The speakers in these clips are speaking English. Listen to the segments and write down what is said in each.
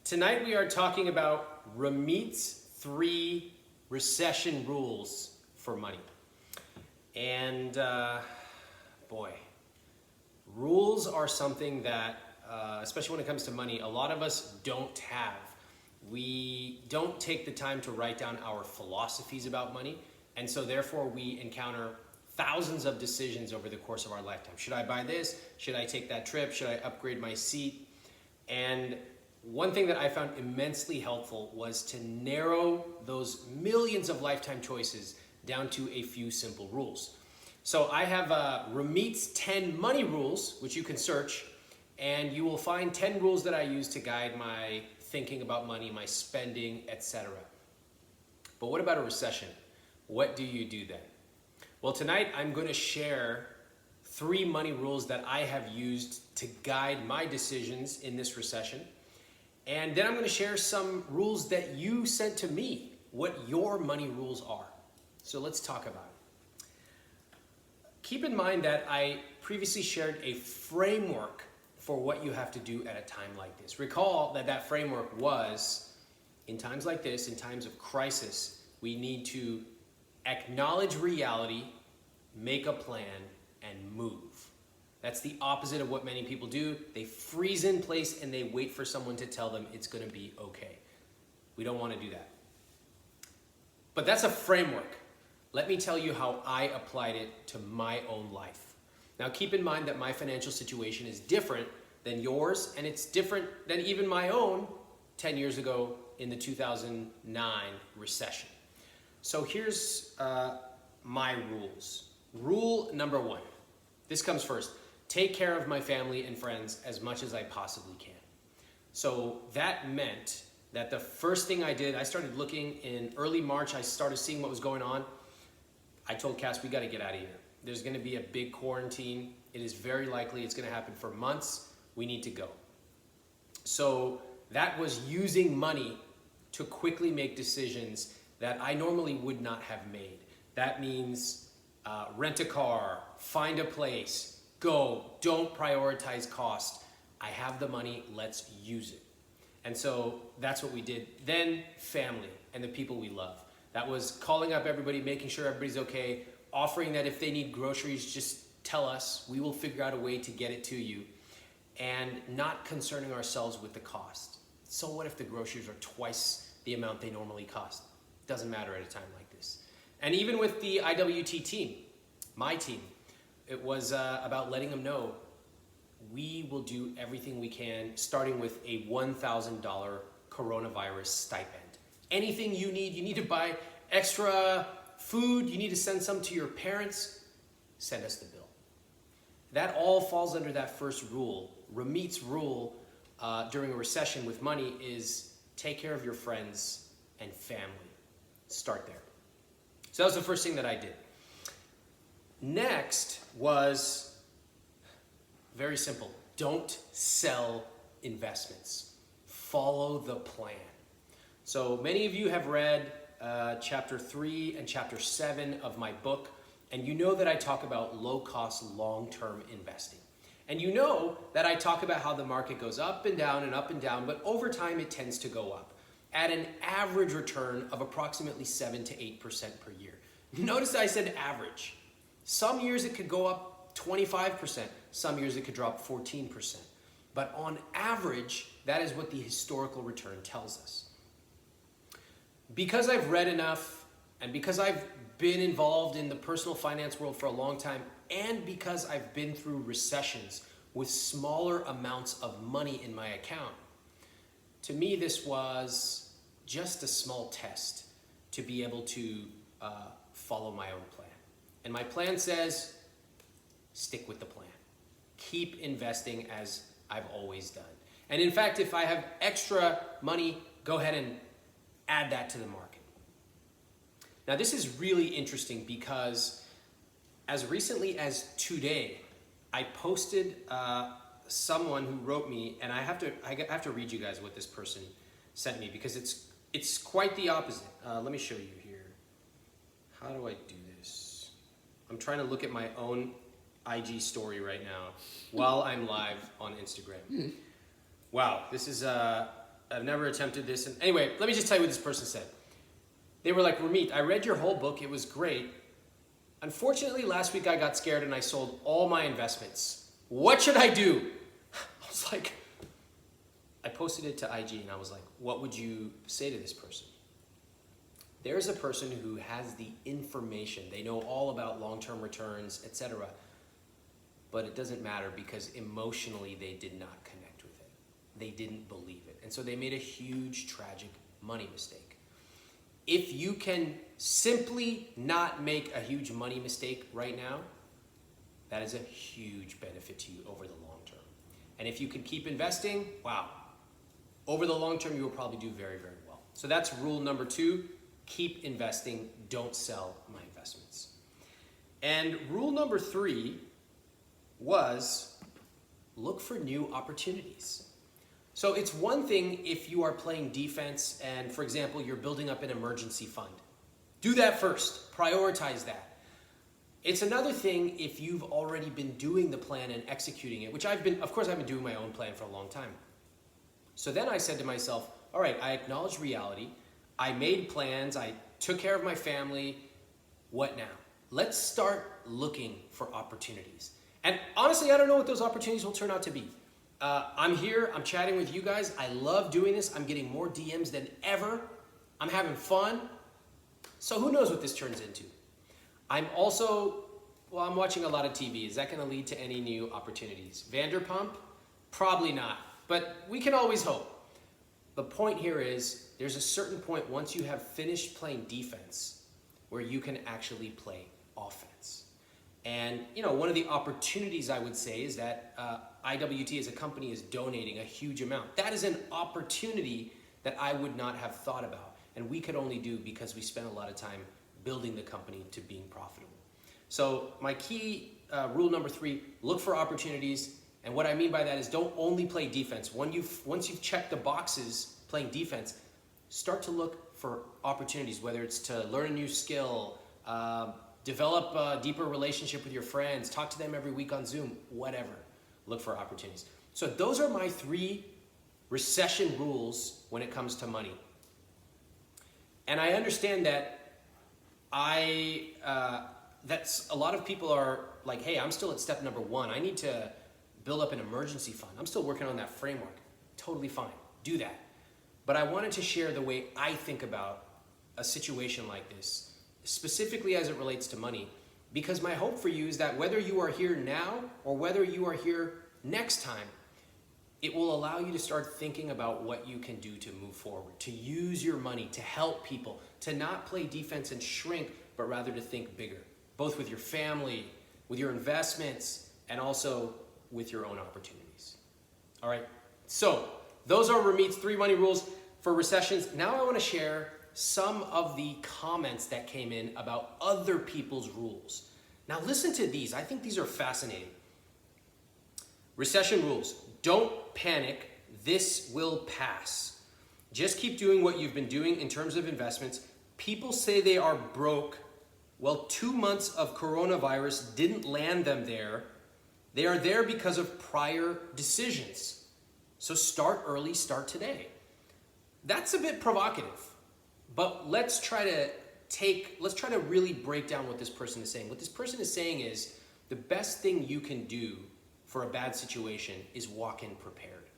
Tonight we are talking about Ramit's 3 recession rules for money. And boy, rules are something that, especially when it comes to money, a lot of us don't have. We don't take the time to write down our philosophies about money, and so therefore we encounter thousands of decisions over the course of our lifetime. Should I buy this? Should I take that trip? Should I upgrade my seat? And one thing that I found immensely helpful was to narrow those millions of lifetime choices down to a few simple rules. So I have Ramit's 10 money rules, which you can search, and you will find 10 rules that I use to guide my thinking about money, my spending, etc. But what about a recession? What do you do then? Well, tonight I'm going to share 3 money rules that I have used to guide my decisions in this recession. And then I'm going to share some rules that you sent to me, what your money rules are. So let's talk about it. Keep in mind that I previously shared a framework for what you have to do at a time like this. Recall that that framework was, in times like this, in times of crisis, we need to acknowledge reality, make a plan, and move. That's the opposite of what many people do. They freeze in place and they wait for someone to tell them it's going to be okay. We don't want to do that. But that's a framework. Let me tell you how I applied it to my own life. Now keep in mind that my financial situation is different than yours, and it's different than even my own 10 years ago in the 2009 recession. So here's my rules. Rule number 1. This comes first. Take care of my family and friends as much as I possibly can. So that meant that the first thing I did, I started looking in early March. I started seeing what was going on. I told Cass, we got to get out of here. There's going to be a big quarantine. It is very likely it's going to happen for months. We need to go. So that was using money to quickly make decisions that I normally would not have made. That means rent a car, find a place, go, don't prioritize cost. I have the money, let's use it. And so that's what we did. Then family and the people we love. That was calling up everybody, making sure everybody's okay, offering that if they need groceries, just tell us. We will figure out a way to get it to you. And not concerning ourselves with the cost. So what if the groceries are twice the amount they normally cost? Doesn't matter at a time like this. And even with the IWT team, my team, it was about letting them know we will do everything we can, starting with a $1,000 coronavirus stipend. Anything you need to buy extra food, you need to send some to your parents, send us the bill. That all falls under that first rule. Ramit's rule during a recession with money is take care of your friends and family. Start there. So that was the first thing that I did. Next was very simple. Don't sell investments. Follow the plan. So many of you have read chapter 3 and chapter 7 of my book, and you know that I talk about low-cost, long-term investing. And you know that I talk about how the market goes up and down, but over time it tends to go up at an average return of approximately 7 to 8% per year. Notice that I said average. Some years it could go up 25%, some years it could drop 14%. But on average, that is what the historical return tells us. Because I've read enough, and because I've been involved in the personal finance world for a long time, and because I've been through recessions with smaller amounts of money in my account, to me this was just a small test to be able to follow my own plan. And my plan says, stick with the plan. Keep investing as I've always done. And in fact, if I have extra money, go ahead and add that to the market. Now this is really interesting because as recently as today, I posted someone who wrote me, and I have to read you guys what this person sent me because it's quite the opposite. Let me show you here. How do I do this? I'm trying to look at my own IG story right now while I'm live on Instagram. Wow, this is I've never attempted this. And anyway, let me just tell you what this person said. They were like, Ramit, I read your whole book. It was great. Unfortunately, last week I got scared and I sold all my investments. What should I do? I was like, I posted it to IG and I was like, what would you say to this person? There's a person who has the information. They know all about long-term returns, etc. But it doesn't matter because emotionally they did not connect with it. They didn't believe it. And so they made a huge, tragic money mistake. If you can simply not make a huge money mistake right now, that is a huge benefit to you over the long term. And if you can keep investing, wow, over the long term, you will probably do very, very well. So that's rule number 2, keep investing, don't sell my investments. And rule number 3 was look for new opportunities. So it's one thing if you are playing defense and, for example, you're building up an emergency fund. Do that first, prioritize that. It's another thing if you've already been doing the plan and executing it, which I've been doing my own plan for a long time. So then I said to myself, all right, I acknowledge reality. I made plans. I took care of my family. What now? Let's start looking for opportunities. And honestly, I don't know what those opportunities will turn out to be. I'm here. I'm chatting with you guys. I love doing this. I'm getting more DMs than ever. I'm having fun. So who knows what this turns into? I'm watching a lot of TV. Is that going to lead to any new opportunities? Vanderpump? Probably not. But we can always hope. The point here is there's a certain point once you have finished playing defense where you can actually play offense. And one of the opportunities I would say is that IWT as a company is donating a huge amount. That is an opportunity that I would not have thought about. And we could only do because we spent a lot of time building the company to being profitable. So my key rule number 3, look for opportunities. And what I mean by that is don't only play defense. Once you've checked the boxes playing defense, start to look for opportunities, whether it's to learn a new skill, develop a deeper relationship with your friends, talk to them every week on Zoom, whatever. Look for opportunities. So those are my 3 recession rules when it comes to money. And I understand that that's a lot of people are like, hey, I'm still at step number 1. I need to build up an emergency fund. I'm still working on that framework. Totally fine. Do that. But I wanted to share the way I think about a situation like this, specifically as it relates to money, because my hope for you is that whether you are here now or whether you are here next time, it will allow you to start thinking about what you can do to move forward, to use your money, to help people, to not play defense and shrink, but rather to think bigger, both with your family, with your investments, and also with your own opportunities. All right, so those are Ramit's 3 money rules for recessions. Now I want to share some of the comments that came in about other people's rules. Now listen to these. I think these are fascinating. Recession rules. Don't panic. This will pass. Just keep doing what you've been doing in terms of investments. People say they are broke. Well, 2 months of coronavirus didn't land them there. They are there because of prior decisions. So start early, start today. That's a bit provocative, but let's try to really break down what this person is saying. What this person is saying is the best thing you can do for a bad situation is walk in prepared,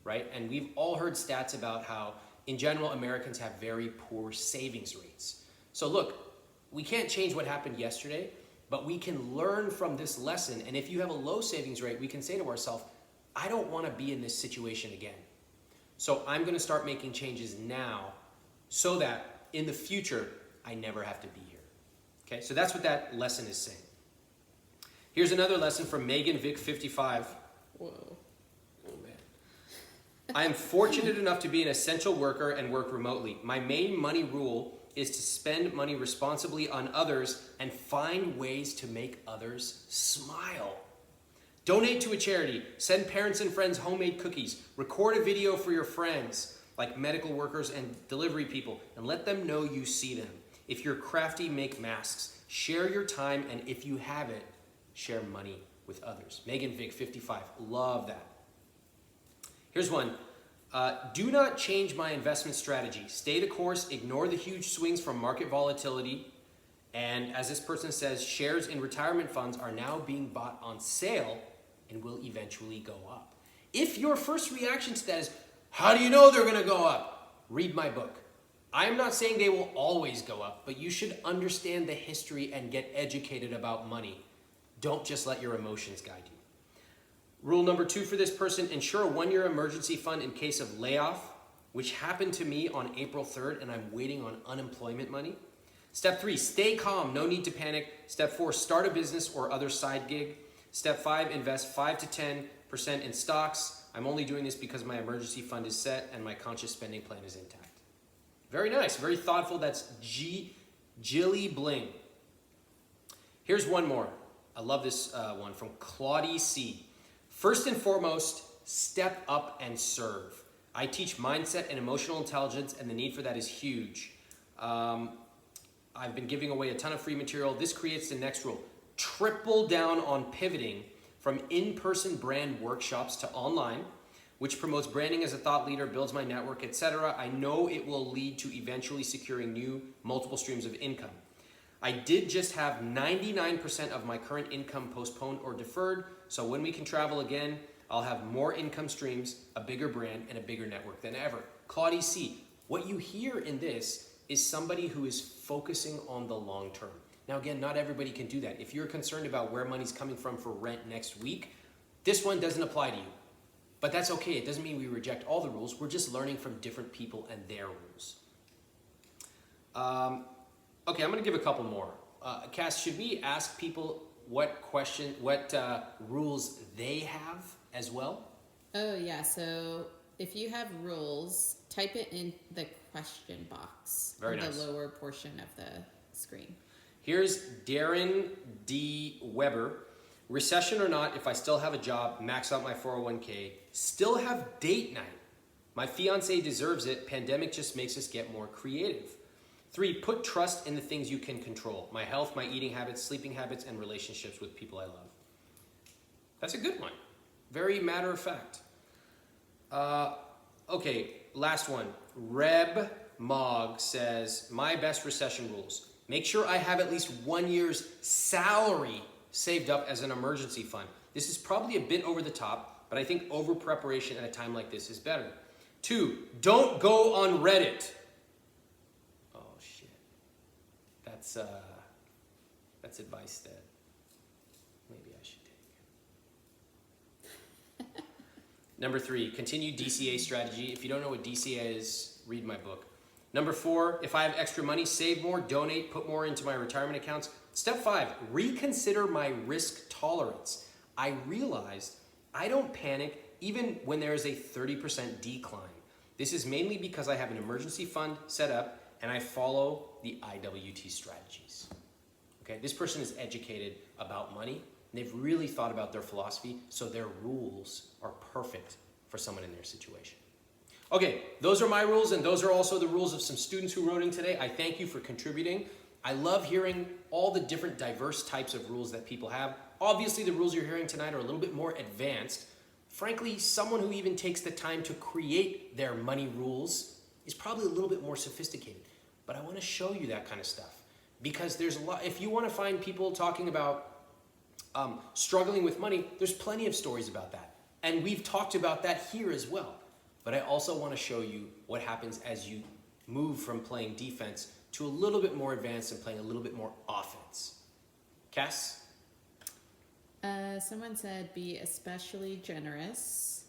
right? And we've all heard stats about how, in general, Americans have very poor savings rates. So look, we can't change what happened yesterday, but we can learn from this lesson. And if you have a low savings rate, we can say to ourselves, I don't want to be in this situation again. So I'm going to start making changes now so that in the future, I never have to be here. Okay, so that's what that lesson is saying. Here's another lesson from Megan Vic 55. Whoa. Oh man. I am fortunate enough to be an essential worker and work remotely. My main money rule is to spend money responsibly on others and find ways to make others smile. Donate to a charity, send parents and friends homemade cookies, record a video for your friends, like medical workers and delivery people, and let them know you see them. If you're crafty, make masks. Share your time, and if you have it, share money with others. Megan Vic, 55, love that. Here's one. Do not change my investment strategy. Stay the course, ignore the huge swings from market volatility. And as this person says, shares in retirement funds are now being bought on sale and will eventually go up. If your first reaction to that is, how do you know they're going to go up? Read my book. I am not saying they will always go up, but you should understand the history and get educated about money. Don't just let your emotions guide you. Rule number 2 for this person, ensure a 1-year emergency fund in case of layoff, which happened to me on April 3rd, and I'm waiting on unemployment money. Step 3, stay calm, no need to panic. Step 4, start a business or other side gig. Step 5, invest 5 to 10% in stocks. I'm only doing this because my emergency fund is set and my conscious spending plan is intact. Very nice, very thoughtful. That's Jilly Bling. Here's one more. I love this one from Claudie C. First and foremost, step up and serve. I teach mindset and emotional intelligence, and the need for that is huge. I've been giving away a ton of free material. This creates the next rule. Triple down on pivoting from in-person brand workshops to online, which promotes branding as a thought leader, builds my network, etc. I know it will lead to eventually securing new multiple streams of income. I did just have 99% of my current income postponed or deferred, so when we can travel again, I'll have more income streams, a bigger brand, and a bigger network than ever. Claudie C., what you hear in this is somebody who is focusing on the long term. Now again, not everybody can do that. If you're concerned about where money's coming from for rent next week, this one doesn't apply to you. But that's okay. It doesn't mean we reject all the rules. We're just learning from different people and their rules. Okay, I'm going to give a couple more. Cass, should we ask people what rules they have as well? Oh yeah, so if you have rules, type it in the question box Very in nice. the lower portion of the screen. Here's Darren D. Weber. Recession or not, if I still have a job, max out my 401k, still have date night. My fiance deserves it. Pandemic just makes us get more creative. 3, put trust in the things you can control. My health, my eating habits, sleeping habits, and relationships with people I love. That's a good one. Very matter of fact. Okay, last one. Reb Mog says, my best recession rules. Make sure I have at least 1 year's salary saved up as an emergency fund. This is probably a bit over the top, but I think over preparation at a time like this is better. 2, don't go on Reddit. Oh shit. That's advice that maybe I should take. Number 3, continue DCA strategy. If you don't know what DCA is, read my book. Number 4, if I have extra money, save more, donate, put more into my retirement accounts. Step 5, reconsider my risk tolerance. I realized I don't panic even when there is a 30% decline. This is mainly because I have an emergency fund set up and I follow the IWT strategies. Okay, this person is educated about money and they've really thought about their philosophy, so their rules are perfect for someone in their situation. Okay, those are my rules, and those are also the rules of some students who wrote in today. I thank you for contributing. I love hearing all the different diverse types of rules that people have. Obviously, the rules you're hearing tonight are a little bit more advanced. Frankly, someone who even takes the time to create their money rules is probably a little bit more sophisticated. But I want to show you that kind of stuff because there's a lot. If you want to find people talking about struggling with money, there's plenty of stories about that. And we've talked about that here as well. But I also want to show you what happens as you move from playing defense to a little bit more advanced and playing a little bit more offense. Cass? Someone said be especially generous.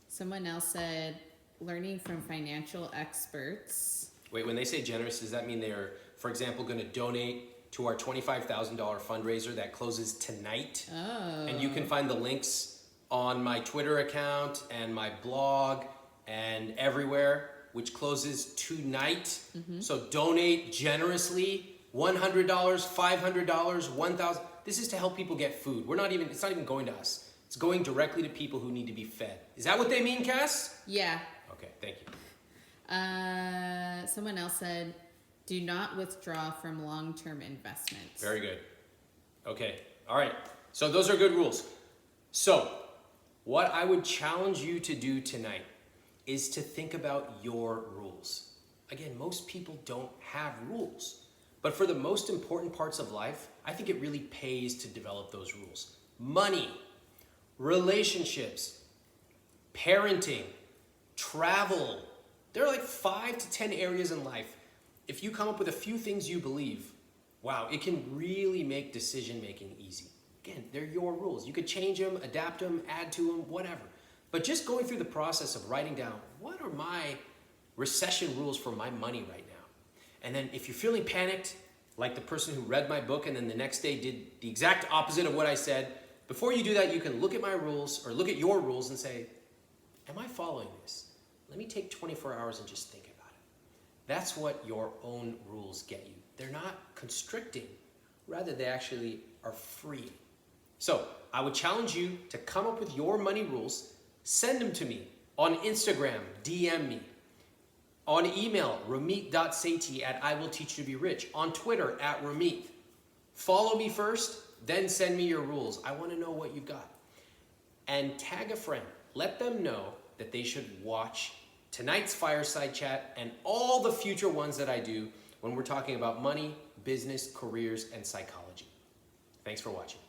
Someone else said learning from financial experts. Wait, when they say generous, does that mean they are, for example, going to donate to our $25,000 fundraiser that closes tonight? Oh. And you can find the links on my Twitter account and my blog and everywhere, which closes tonight. Mm-hmm. So donate generously, $100, $500, $1,000. This is to help people get food. It's not even going to us. It's going directly to people who need to be fed. Is that what they mean, Cass? Yeah. Okay, thank you. Someone else said, do not withdraw from long-term investments. Very good. Okay, all right. So those are good rules. So what I would challenge you to do tonight is to think about your rules. Again, most people don't have rules. But for the most important parts of life, I think it really pays to develop those rules. Money, relationships, parenting, travel. There are like 5 to 10 areas in life. If you come up with a few things you believe, wow, it can really make decision making easy. Again, they're your rules. You could change them, adapt them, add to them, whatever. But just going through the process of writing down, what are my recession rules for my money right now? And then if you're feeling panicked, like the person who read my book and then the next day did the exact opposite of what I said, before you do that, you can look at my rules or look at your rules and say, am I following this? Let me take 24 hours and just think about it. That's what your own rules get you. They're not constricting, rather they actually are free. So I would challenge you to come up with your money rules, send them to me on Instagram, DM me. On email, ramit.sethi@iwillteachyoutoberich. On Twitter, @Ramit. Follow me first, then send me your rules. I want to know what you've got. And tag a friend. Let them know that they should watch tonight's fireside chat and all the future ones that I do when we're talking about money, business, careers, and psychology. Thanks for watching.